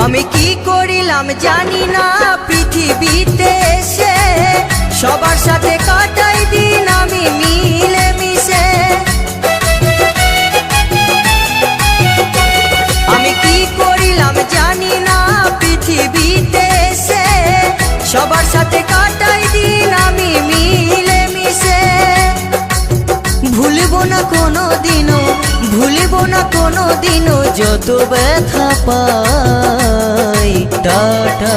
আমি কি করিলাম জানি না পৃথিবীতে এসে, সবার সাথে কাটাই দিন আমি মিলে মিশে। আমি কি করিলাম জানি না পৃথিবীতে এসে, সবার সাথে কাটাই দিন আমি মিলে মিশে। ভুলব না কোনো দিনও, ভুলব না কোনো দিনও যত ব্যথা পাই। টাটা।